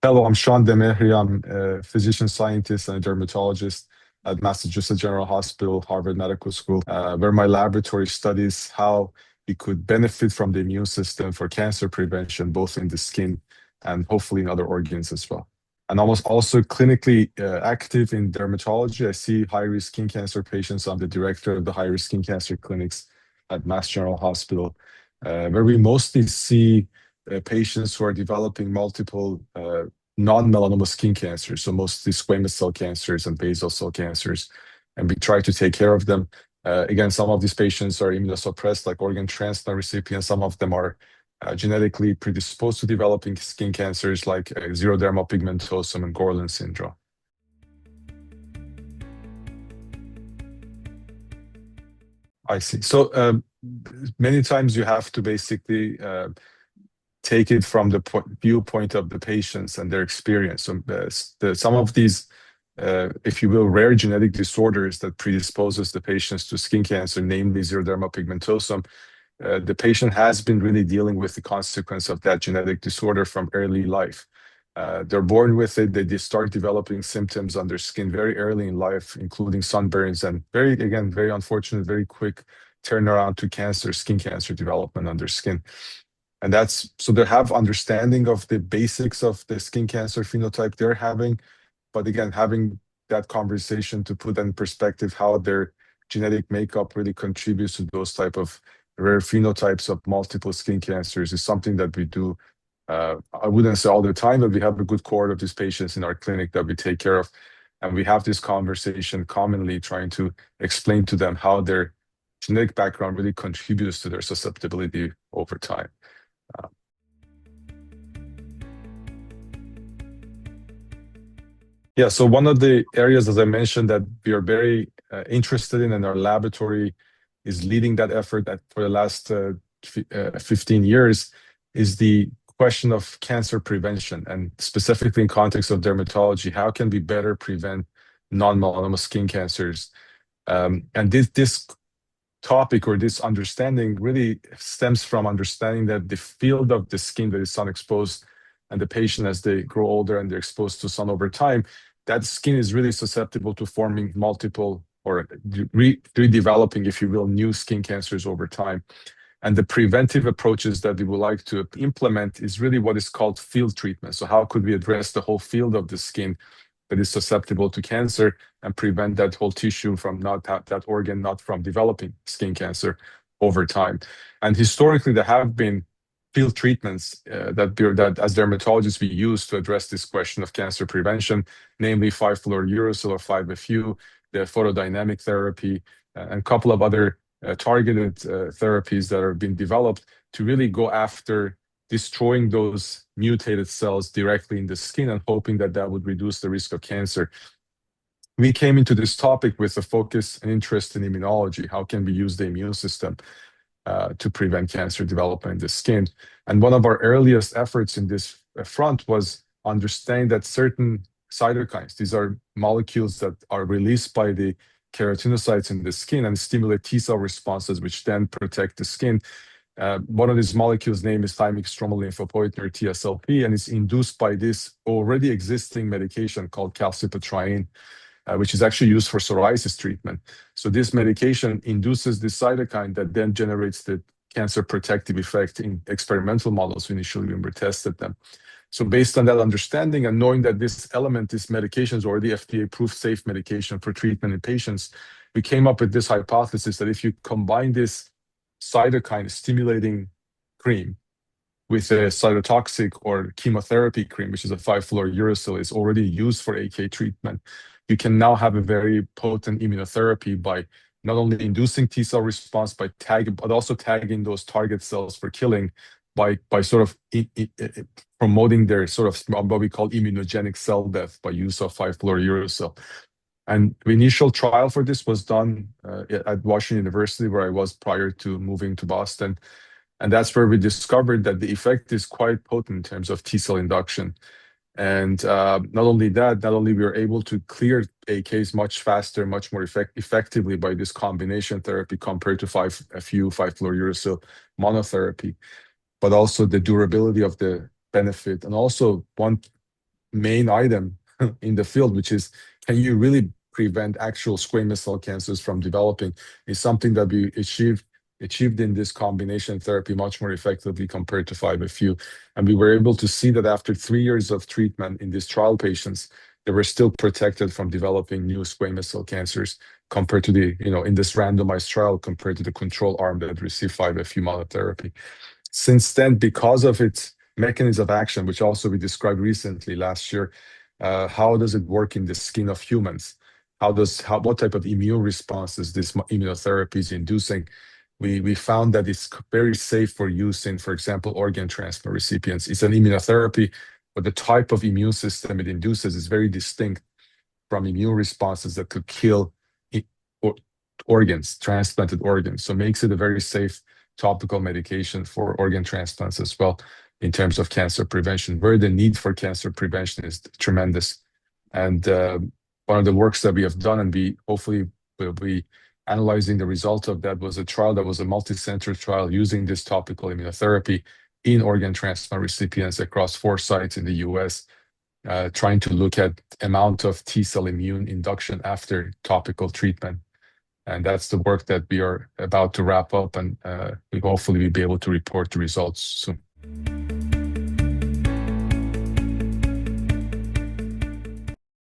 Hello, I'm Shadmehr Demehri. I'm a physician scientist and a dermatologist at Massachusetts General Hospital, Harvard Medical School, where my laboratory studies how we could benefit from the immune system for cancer prevention, both in the skin and hopefully in other organs as well. And almost also clinically active in dermatology. I see high-risk skin cancer patients. I'm the director of the high-risk skin cancer clinics at Mass General Hospital, where we mostly see patients who are developing multiple non-melanoma skin cancers, so mostly squamous cell cancers and basal cell cancers, and we try to take care of them. Again, some of these patients are immunosuppressed, like organ transplant recipients. Some of them are genetically predisposed to developing skin cancers, like xeroderma pigmentosum and Gorlin syndrome. I see. So many times you have to basically take it from the viewpoint of the patients and their experience. So some of these, if you will, rare genetic disorders that predisposes the patients to skin cancer, namely xeroderma pigmentosum, the patient has been really dealing with the consequence of that genetic disorder from early life. They're born with it. They start developing symptoms on their skin very early in life, including sunburns and very unfortunate, very quick turnaround to cancer, skin cancer development on their skin. And so they have understanding of the basics of the skin cancer phenotype they're having, but again, having that conversation to put in perspective how their genetic makeup really contributes to those type of rare phenotypes of multiple skin cancers is something that we do. I wouldn't say all the time, but we have a good cohort of these patients in our clinic that we take care of. And we have this conversation commonly trying to explain to them how their genetic background really contributes to their susceptibility over time. Yeah, so one of the areas, as I mentioned, that we are very interested in, and our laboratory is leading that effort for the last 15 years, is the question of cancer prevention, and specifically in context of dermatology, how can we better prevent non-melanoma skin cancers? And this topic or this understanding really stems from understanding that the field of the skin that is sun exposed and the patient, as they grow older and they're exposed to sun over time, that skin is really susceptible to forming multiple or redeveloping, if you will, new skin cancers over time. And the preventive approaches that we would like to implement is really what is called field treatment. So how could we address the whole field of the skin that is susceptible to cancer and prevent that whole tissue from that organ not from developing skin cancer over time? And historically, there have been field treatments that as dermatologists we use to address this question of cancer prevention, namely 5-Fluorouracil or 5-FU, the photodynamic therapy, and a couple of other targeted therapies that are being developed to really go after destroying those mutated cells directly in the skin and hoping that that would reduce the risk of cancer. We came into this topic with a focus and interest in immunology. How can we use the immune system to prevent cancer development in the skin? And one of our earliest efforts in this front was understanding that certain cytokines, these are molecules that are released by the keratinocytes in the skin and stimulate T-cell responses, which then protect the skin. One of these molecules' name is thymic stromal lymphopoietin, or TSLP, and it's induced by this already existing medication called calcipotriene, which is actually used for psoriasis treatment. So this medication induces this cytokine that then generates the cancer protective effect in experimental models initially when we tested them. So based on that understanding and knowing that this medication is already FDA-approved safe medication for treatment in patients, we came up with this hypothesis that if you combine this cytokine stimulating cream with a cytotoxic or chemotherapy cream, which is a 5-Fluorouracil, is already used for AK treatment, you can now have a very potent immunotherapy by not only inducing T-cell response, but also tagging those target cells for killing by sort of promoting their sort of what we call immunogenic cell death by use of 5-Fluorouracil. And the initial trial for this was done at Washington University, where I was prior to moving to Boston. And that's where we discovered that the effect is quite potent in terms of T-cell induction. And not only we were able to clear AKs much faster, much more effectively by this combination therapy compared to 5-Fluorouracil monotherapy, but also the durability of the benefit. And also one main item in the field, which is, can you really prevent actual squamous cell cancers from developing, is something that we achieved in this combination therapy much more effectively compared to 5-FU. And we were able to see that after 3 years of treatment in these trial patients, they were still protected from developing new squamous cell cancers compared to the, in this randomized trial, compared to the control arm that received 5-FU monotherapy. Since then, because of its mechanism of action, which also we described recently last year, how does it work in the skin of humans? What type of immune responses this immunotherapy is inducing? We found that it's very safe for use in, for example, organ transplant recipients. It's an immunotherapy, but the type of immune system it induces is very distinct from immune responses that could kill organs, transplanted organs. So it makes it a very safe topical medication for organ transplants as well in terms of cancer prevention, where the need for cancer prevention is tremendous. And one of the works that we have done, and we hopefully will be analyzing the result of that, was a trial that was a multi-center trial using this topical immunotherapy in organ transplant recipients across 4 sites in the US, trying to look at amount of T-cell immune induction after topical treatment. And that's the work that we are about to wrap up, and we hopefully will be able to report the results soon.